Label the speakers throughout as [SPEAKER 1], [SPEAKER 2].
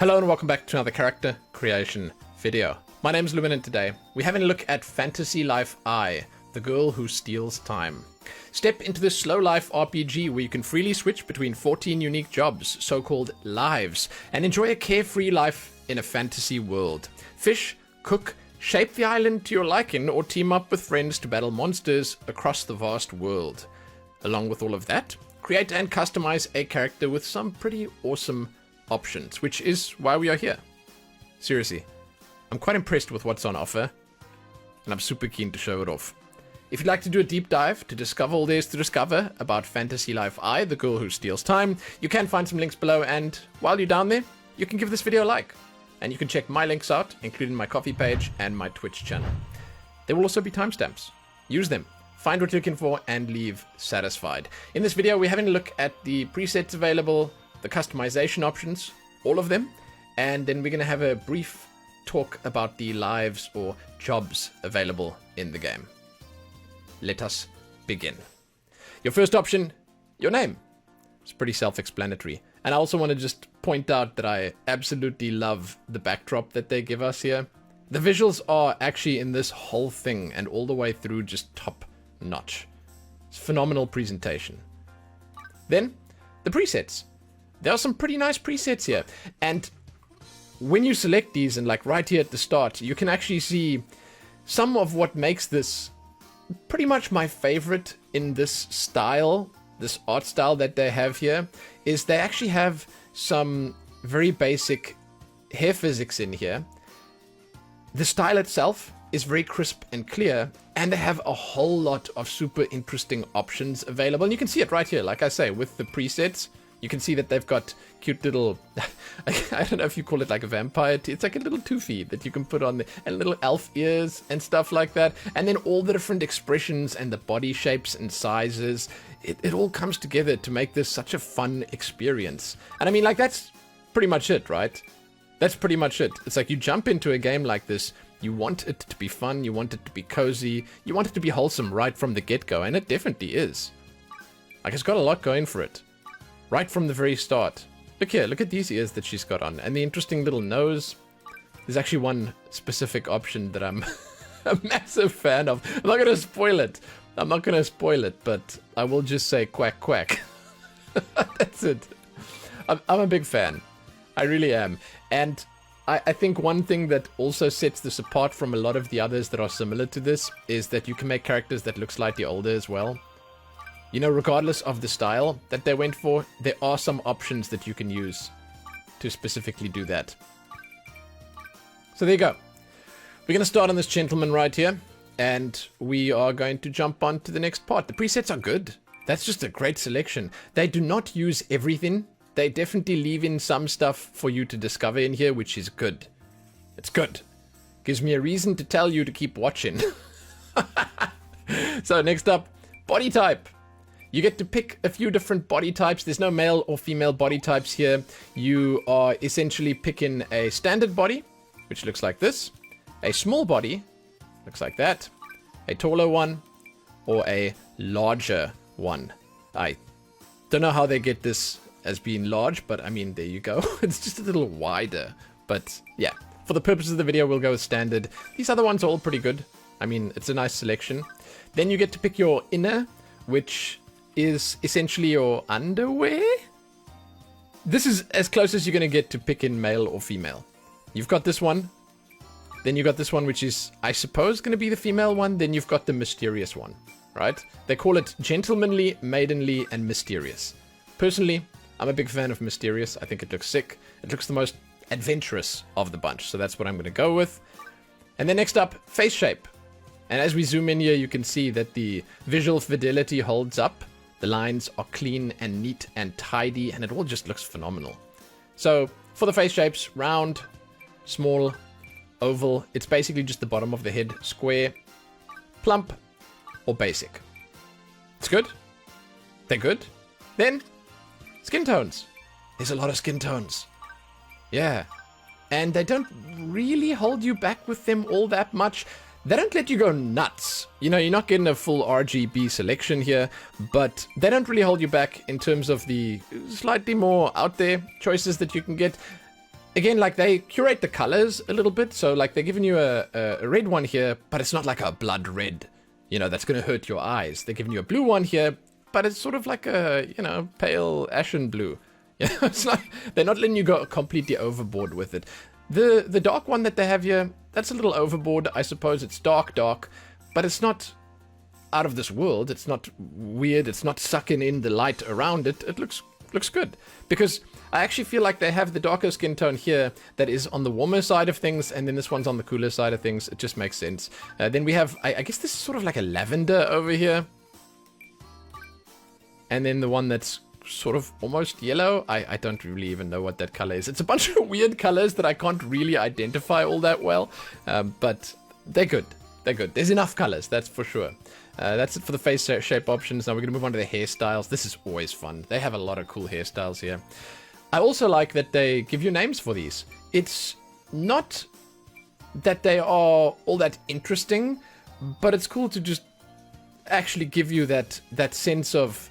[SPEAKER 1] Hello and welcome back to another character creation video. My name's Lumen and today we're having a look at Fantasy Life I, the girl who steals time. Step into this slow life RPG where you can freely switch between 14 unique jobs, so-called lives, and enjoy a carefree life in a fantasy world. Fish, cook, shape the island to your liking, or team up with friends to battle monsters across the vast world. Along with all of that, create and customize a character with some pretty awesome options, which is why we are here. Seriously, I'm quite impressed with what's on offer, and I'm super keen to show it off. If you'd like to do a deep dive to discover all there is to discover about Fantasy Life I, the girl who steals time, you can find some links below, and while you're down there, you can give this video a like. And you can check my links out, including my Ko-fi page and my Twitch channel. There will also be timestamps. Use them, find what you're looking for, and leave satisfied. In this video, we're having a look at the presets available, the customization options, all of them, and then we're going to have a brief talk about the lives or jobs available in the game. Let us begin. Your first option, your name. It's pretty self-explanatory. And I also want to just point out that I absolutely love the backdrop that they give us here. The visuals are actually in this whole thing and all the way through just top notch. It's phenomenal presentation. Then, the presets. There are some pretty nice presets here. And when you select these, and like right here at the start, you can actually see some of what makes this pretty much my favorite in this style, this art style that they have here, is they actually have some very basic hair physics in here. The style itself is very crisp and clear, and they have a whole lot of super interesting options available. And you can see it right here, like I say, with the presets. You can see that they've got cute little, I don't know if you call it like a vampire, it's like a little toofy that you can put on there, and little elf ears and stuff like that. And then all the different expressions and the body shapes and sizes, it all comes together to make this such a fun experience. And I mean, like, that's pretty much it, right? That's pretty much it. It's like you jump into a game like this, you want it to be fun, you want it to be cozy, you want it to be wholesome right from the get-go, and it definitely is. Like, it's got a lot going for it. Right from the very start. Look here, look at these ears that she's got on. And the interesting little nose. There's actually one specific option that I'm a massive fan of. I'm not going to spoil it. I'm not going to spoil it, but I will just say quack quack. That's it. I'm a big fan. I really am. And I think one thing that also sets this apart from a lot of the others that are similar to this is that you can make characters that look slightly older as well. You know, regardless of the style that they went for, there are some options that you can use to specifically do that. So there you go. We're going to start on this gentleman right here, and we are going to jump on to the next part. The presets are good. That's just a great selection. They do not use everything. They definitely leave in some stuff for you to discover in here, which is good. It's good. Gives me a reason to tell you to keep watching. So next up, body type. You get to pick a few different body types. There's no male or female body types here. You are essentially picking a standard body, which looks like this, a small body, looks like that, a taller one, or a larger one. I don't know how they get this as being large, but I mean, there you go. It's just a little wider, but yeah. For the purposes of the video, we'll go with standard. These other ones are all pretty good. I mean, it's a nice selection. Then you get to pick your inner, which is essentially your underwear. This is as close as you're going to get to picking male or female. You've got this one. Then you got this one, which is, I suppose, going to be the female one. Then you've got the mysterious one, right? They call it gentlemanly, maidenly, and mysterious. Personally, I'm a big fan of mysterious. I think it looks sick. It looks the most adventurous of the bunch. So that's what I'm going to go with. And then next up, face shape. And as we zoom in here, you can see that the visual fidelity holds up. The lines are clean and neat and tidy, and it all just looks phenomenal. So, for the face shapes, round, small, oval, it's basically just the bottom of the head, square, plump, or basic. It's good. They're good. Then, skin tones. There's a lot of skin tones. Yeah. And they don't really hold you back with them all that much. They don't let you go nuts. You know, you're not getting a full RGB selection here, but they don't really hold you back in terms of the slightly more out there choices that you can get. again, like they curate the colors a little bit. So like they're giving you a red one here, but it's not like a blood red, you know, that's going to hurt your eyes. They're giving you a blue one here, but it's sort of like a, you know, pale ashen blue. You know, it's like they're not letting you go completely overboard with it. The dark one that they have here, that's a little overboard. I suppose it's dark, but it's not out of this world. It's not weird. It's not sucking in the light around it. It looks good, because I actually feel like they have the darker skin tone here that is on the warmer side of things, and then this one's on the cooler side of things. It just makes sense. Then we have, I guess this is sort of like a lavender over here. And then the one that's sort of almost yellow. I don't really even know what that color is. It's a bunch of weird colors that I can't really identify all that well, but they're good. They're good. There's enough colors, that's for sure. That's it for the face shape options. Now we're going to move on to the hairstyles. This is always fun. They have a lot of cool hairstyles here. I also like that they give you names for these. It's not that they are all that interesting, but it's cool to just actually give you that sense of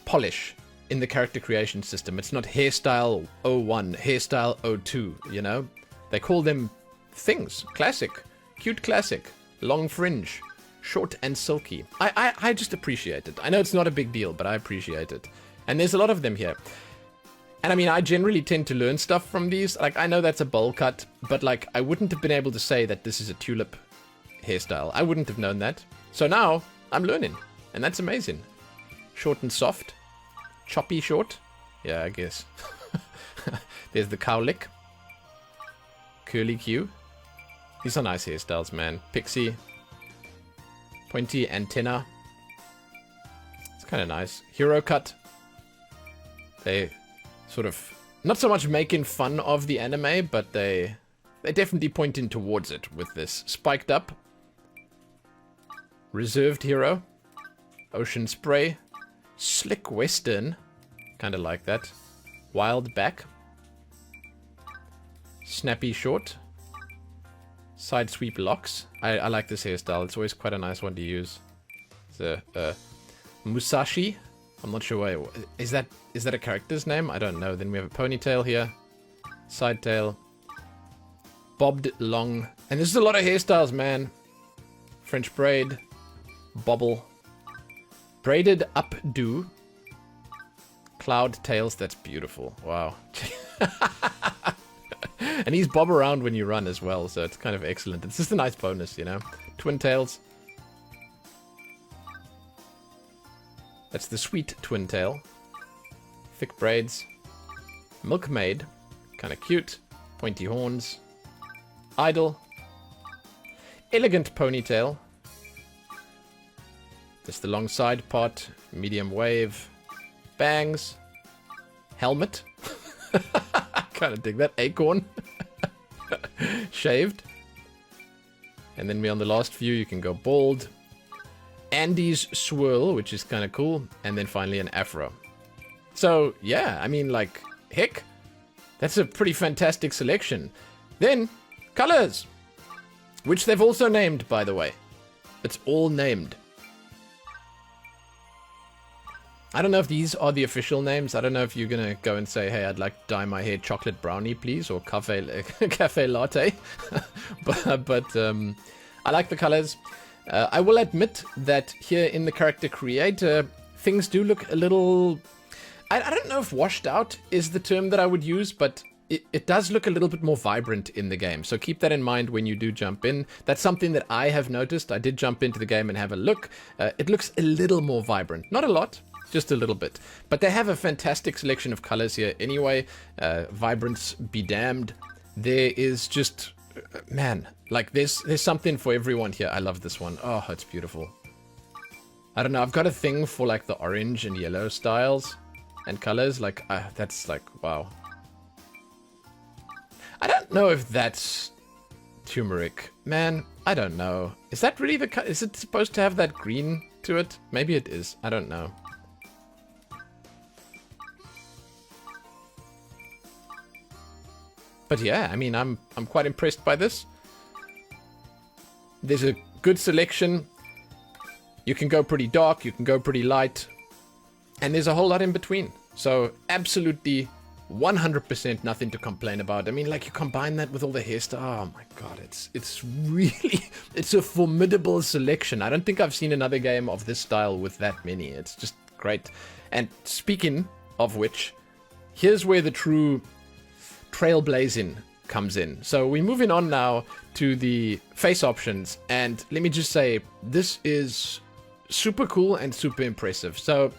[SPEAKER 1] polish in the character creation system. It's not hairstyle 01, hairstyle 02, you know? They call them things. Classic. Cute classic. Long fringe. Short and silky. I just appreciate it. I know it's not a big deal, but I appreciate it. And there's a lot of them here. And I mean, I generally tend to learn stuff from these. Like, I know that's a bowl cut, but like, I wouldn't have been able to say that this is a tulip hairstyle. I wouldn't have known that. So now, I'm learning. And that's amazing. Short and soft. Choppy short. Yeah, I guess. There's the cowlick. Curly Q. These are nice hairstyles, man. Pixie. Pointy antenna. It's kind of nice. Hero cut. They sort of not so much making fun of the anime, but they definitely pointing towards it with this. Spiked up. Reserved hero. Ocean spray. Slick western. Kind of like that. Wild back. Snappy short. Side sweep locks. I like this hairstyle. It's always quite a nice one to use. It's a Musashi. I'm not sure why. Is that a character's name? I don't know. Then we have a ponytail here. Side tail. Bobbed long. And there's a lot of hairstyles, man. French braid. Bobble. Braided updo. Cloud tails. That's beautiful. Wow. And he's bob around when you run as well, so it's kind of excellent. It's just a nice bonus, you know? Twin tails. That's the sweet twin tail. Thick braids. Milkmaid. Kind of cute. Pointy horns. Idle. Elegant ponytail. Just the long side part. Medium wave. Bangs. Helmet. Kind of dig that. Acorn. Shaved. And then on the last few, you can go bald. Andy's swirl, which is kind of cool. And then finally an afro. So, yeah, I mean, like, heck. That's a pretty fantastic selection. Then, colors. Which they've also named, by the way. It's all named. I don't know if these are the official names. I don't know if you're going to go and say, hey, I'd like to dye my hair chocolate brownie, please, or cafe latte. but I like the colors. I will admit that here in the character creator, things do look a little... I don't know if washed out is the term that I would use, but it does look a little bit more vibrant in the game. So keep that in mind when you do jump in. That's something that I have noticed. I did jump into the game and have a look. It looks a little more vibrant. Not a lot. Just a little bit. But they have a fantastic selection of colors here anyway. Vibrance be damned. There is just... man, like there's something for everyone here. I love this one. Oh, it's beautiful. I don't know. I've got a thing for like the orange and yellow styles and colors. Like, that's like, wow. I don't know if that's turmeric. Man, I don't know. Is that really the... is it supposed to have that green to it? Maybe it is. I don't know. But yeah, I mean, I'm quite impressed by this. There's a good selection. You can go pretty dark, you can go pretty light. And there's a whole lot in between. So absolutely 100% nothing to complain about. I mean, like, you combine that with all the hairstyle. Oh my god, it's really, it's a formidable selection. I don't think I've seen another game of this style with that many. It's just great. And speaking of which, here's where the true trailblazing comes in. So we're moving on now to the face options, and let me just say, this is super cool and super impressive. So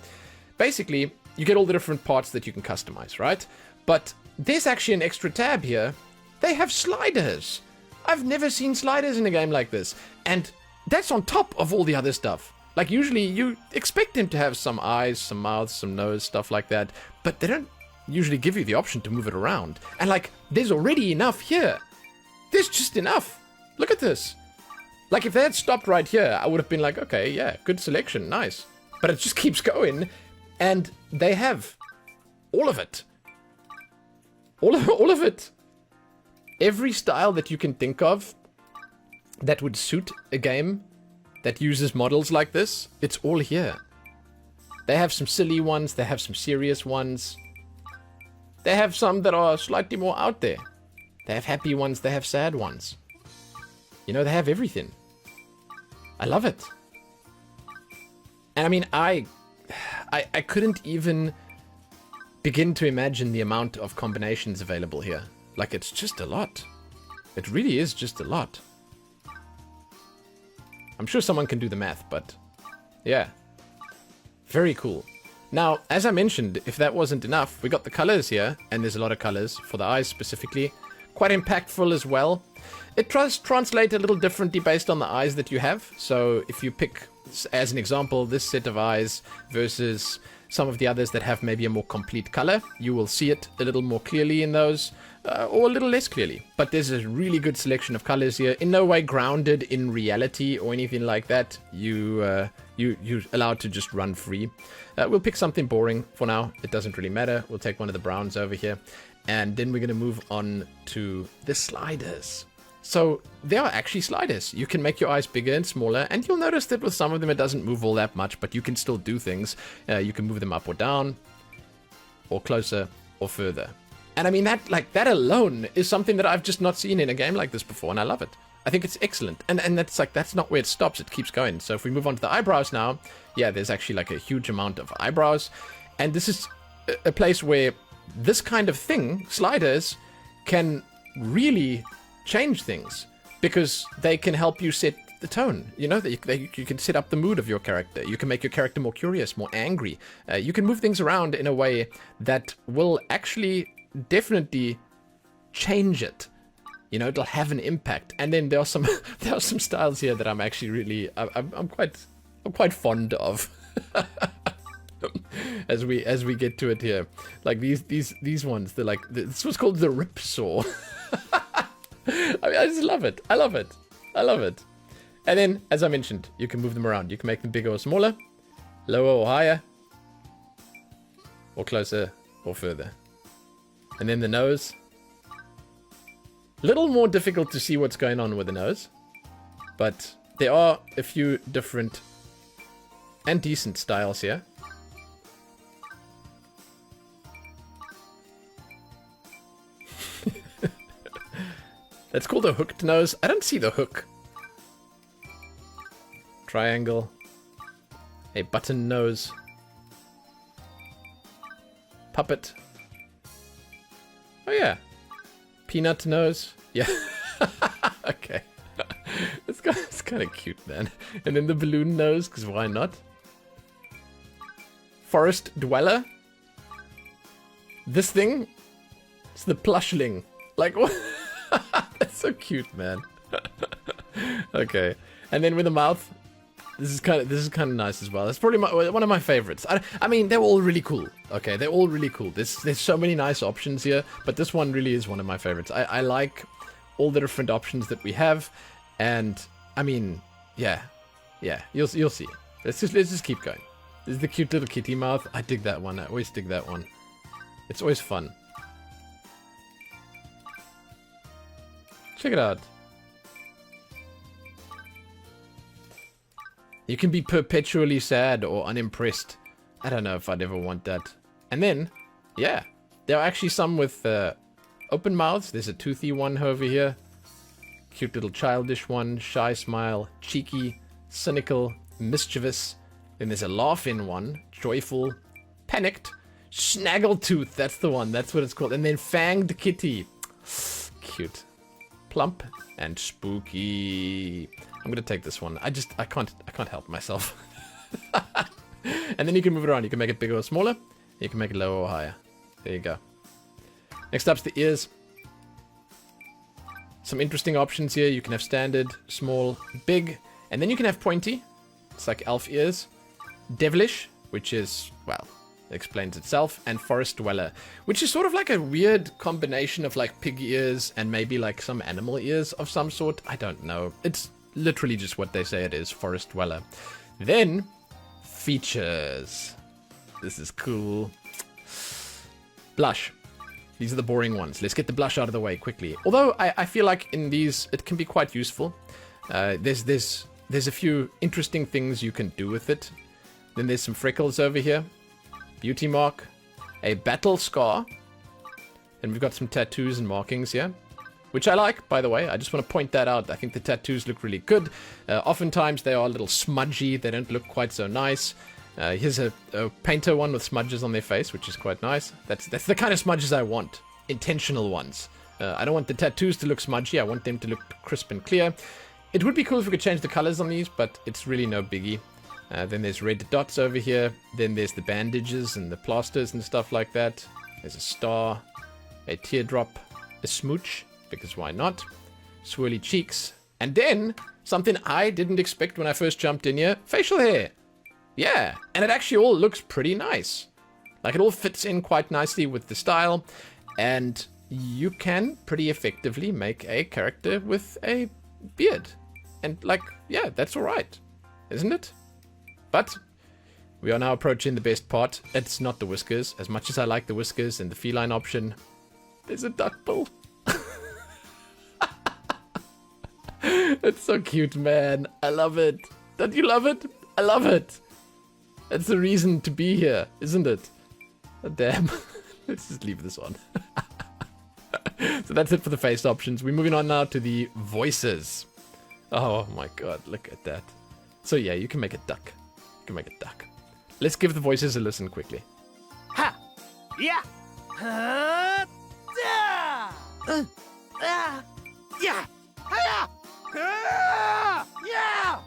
[SPEAKER 1] basically, you get all the different parts that you can customize, right? But there's actually an extra tab here. They have sliders. I've never seen sliders in a game like this. And that's on top of all the other stuff. Like, usually you expect them to have some eyes, some mouths, some nose, stuff like that. But they don't usually give you the option to move it around. And like, there's already enough here. There's just enough. Look at this. Like, if they had stopped right here, I would have been like, okay, yeah, good selection, nice. But it just keeps going. And they have all of it. All of it. Every style that you can think of that would suit a game that uses models like this, it's all here. They have some silly ones, they have some serious ones. They have some that are slightly more out there. They have happy ones, they have sad ones. You know, they have everything. I love it. And I mean, I couldn't even begin to imagine the amount of combinations available here. Like, it's just a lot. It really is just a lot. I'm sure someone can do the math, but yeah. Very cool. Now, as I mentioned, if that wasn't enough, we got the colors here, and there's a lot of colors for the eyes specifically. Quite impactful as well. It does translate a little differently based on the eyes that you have. So if you pick, as an example, this set of eyes versus some of the others that have maybe a more complete color, you will see it a little more clearly in those, or a little less clearly. But there's a really good selection of colors here, in no way grounded in reality or anything like that. You're allowed to just run free. We'll pick something boring for now. It doesn't really matter. We'll take one of the browns over here. And then we're going to move on to the sliders. So there are actually sliders. You can make your eyes bigger and smaller, and you'll notice that with some of them it doesn't move all that much, but you can still do things. You can move them up or down, or closer, or further. And I mean, that alone is something that I've just not seen in a game like this before, and I love it. I think it's excellent. And that's not where it stops, it keeps going. So if we move on to the eyebrows now, yeah, there's actually like a huge amount of eyebrows. And this is a place where this kind of thing, sliders, can really change things, because they can help you set the tone. You know, you can set up the mood of your character. You can make your character more curious, more angry. You can move things around in a way that will actually definitely change it. You know, it'll have an impact. And then there are some styles here that I'm actually really I'm quite fond of. as we get to it here, like these ones, they're like, this was called the rip saw. I mean, I just love it. I love it. I love it. And then, as I mentioned, you can move them around. You can make them bigger or smaller, lower or higher, or closer or further. And then the nose. Little more difficult to see what's going on with the nose, but there are a few different and decent styles here. That's called a hooked nose. I don't see the hook. Triangle. A button nose. Puppet. Oh yeah. Peanut nose. Yeah. Okay. It's kind of cute, man. And then the balloon nose, because why not? Forest dweller. This thing. It's the plushling. Like, what? That's so cute, man. Okay. And then with the mouth. This is kind of nice as well. It's probably one of my favorites. I mean, they're all really cool. Okay, they're all really cool. There's so many nice options here, but this one really is one of my favorites. I like all the different options that we have, and I mean, yeah, you'll see. Let's just keep going. This is the cute little kitty mouth. I dig that one. I always dig that one. It's always fun. Check it out. You can be perpetually sad or unimpressed. I don't know if I'd ever want that. And then, yeah, There are actually some with open mouths. There's a toothy one over here. Cute little childish one. Shy smile. Cheeky. Cynical. Mischievous. Then there's a laughing one. Joyful. Panicked. Snaggletooth. That's the one. That's what it's called. And then Fanged Kitty. Cute. Plump and spooky. I'm gonna take this one. I can't help myself. And then you can move it around. You can make it bigger or smaller. You can make it lower or higher. There you go. Next up's the ears. Some interesting options here. You can have standard, small, big, and then you can have pointy. It's like elf ears. Devilish, which is, well, explains itself, and forest dweller, which is sort of like a weird combination of like pig ears and maybe like some animal ears of some sort. I don't know. It's literally just what they say it is, forest dweller. Then features. This is cool. Blush. These are the boring ones. Let's get the blush out of the way quickly. Although I feel like in these it can be quite useful. There's a few interesting things you can do with it. Then there's some freckles over here. Beauty mark. A battle scar. And we've got some tattoos and markings here. Which I like, by the way. I just want to point that out. I think the tattoos look really good. Oftentimes they are a little smudgy. They don't look quite so nice. Here's a painter one with smudges on their face, which is quite nice. That's the kind of smudges I want. Intentional ones. I don't want the tattoos to look smudgy. I want them to look crisp and clear. It would be cool if we could change the colors on these, but it's really no biggie. Then there's red dots over here. Then there's the bandages and the plasters and stuff like that. There's a star, a teardrop, a smooch, because why not? Swirly cheeks. And then, something I didn't expect when I first jumped in here, facial hair. Yeah, and it actually all looks pretty nice. Like, it all fits in quite nicely with the style, and you can pretty effectively make a character with a beard. And, like, yeah, that's alright, isn't it? But we are now approaching the best part. It's not the whiskers. As much as I like the whiskers and the feline option, there's a duck bill. It's so cute, man. I love it. Don't you love it? I love it. That's the reason to be here, isn't it? Oh, damn. Let's just leave this on. So that's it for the face options. We're moving on now to the voices. Oh my god, look at that. So yeah, you can make a duck. You can make a duck. Let's give the voices a listen quickly.
[SPEAKER 2] Ha! Yeah! Yeah! Yeah! Yeah! Ha! Yeah!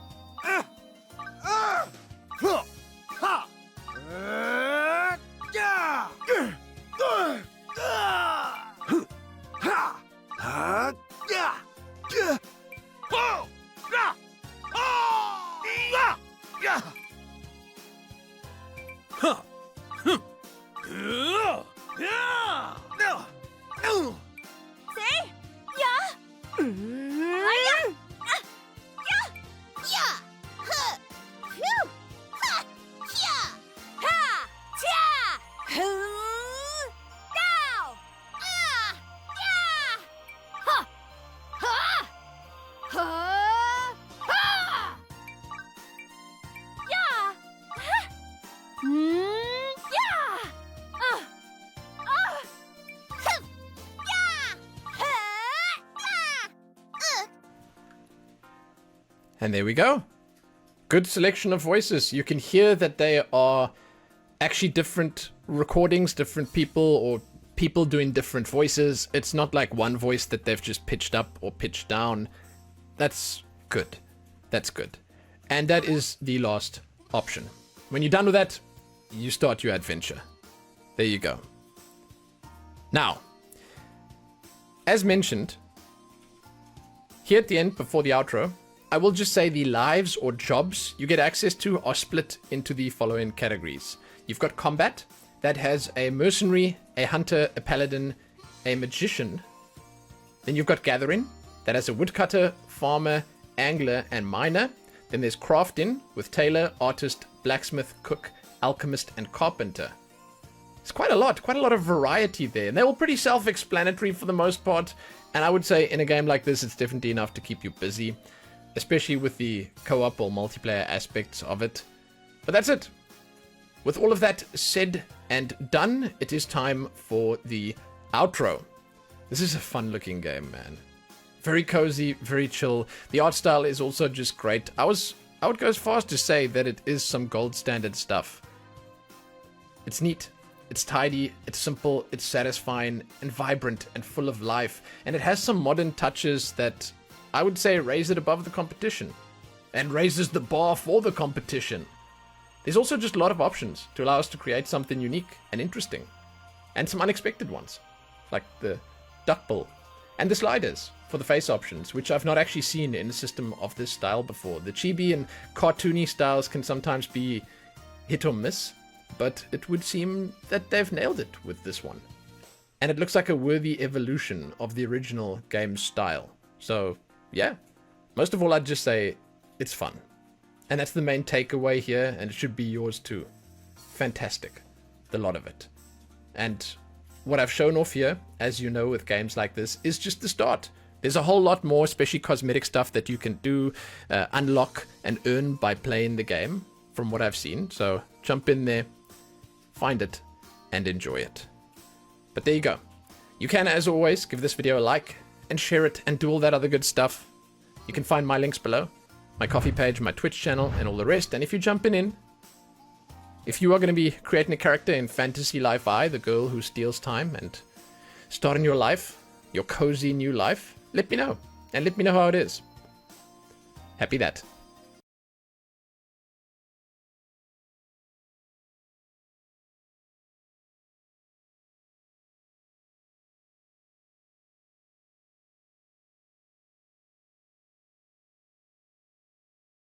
[SPEAKER 1] And there we go. Good selection of voices. You can hear that they are actually different recordings, different people, or people doing different voices. It's not like one voice that they've just pitched up or pitched down. That's good. That's good. And that is the last option. When you're done with that, you start your adventure. There you go. Now, as mentioned, here at the end, before the outro, I will just say the lives or jobs you get access to are split into the following categories. You've got combat, that has a mercenary, a hunter, a paladin, a magician. Then you've got gathering, that has a woodcutter, farmer, angler, and miner. Then there's crafting, with tailor, artist, blacksmith, cook, alchemist, and carpenter. It's quite a lot of variety there. And they're all pretty self-explanatory for the most part. And I would say in a game like this, it's definitely enough to keep you busy, especially with the co-op or multiplayer aspects of it. But that's it. with all of that said and done, it is time for the outro. This is a fun looking game, man. Very cozy, very chill. The art style is also just great. I would go as far as to say that it is some gold standard stuff. It's neat, it's tidy, it's simple, it's satisfying and vibrant and full of life. And it has some modern touches that I would say raise it above the competition. And raises the bar for the competition. There's also just a lot of options to allow us to create something unique and interesting. And some unexpected ones, like the duck bill and the sliders for the face options, which I've not actually seen in a system of this style before. The chibi and cartoony styles can sometimes be hit or miss, but it would seem that they've nailed it with this one. And it looks like a worthy evolution of the original game's style. So, yeah, most of all, I'd just say it's fun. And that's the main takeaway here, and it should be yours too. Fantastic. The lot of it. And what I've shown off here, as you know with games like this, is just the start. There's a whole lot more, especially cosmetic stuff that you can do, unlock and earn by playing the game, from what I've seen. So jump in there, find it, and enjoy it. But there you go. You can, as always, give this video a like, and share it, and do all that other good stuff. You can find my links below. My coffee page, my Twitch channel, and all the rest. And if you're jumping in, if you are going to be creating a character in Fantasy Life I, the girl who steals time, and starting your life, your cozy new life, let me know. And let me know how it is. Happy that.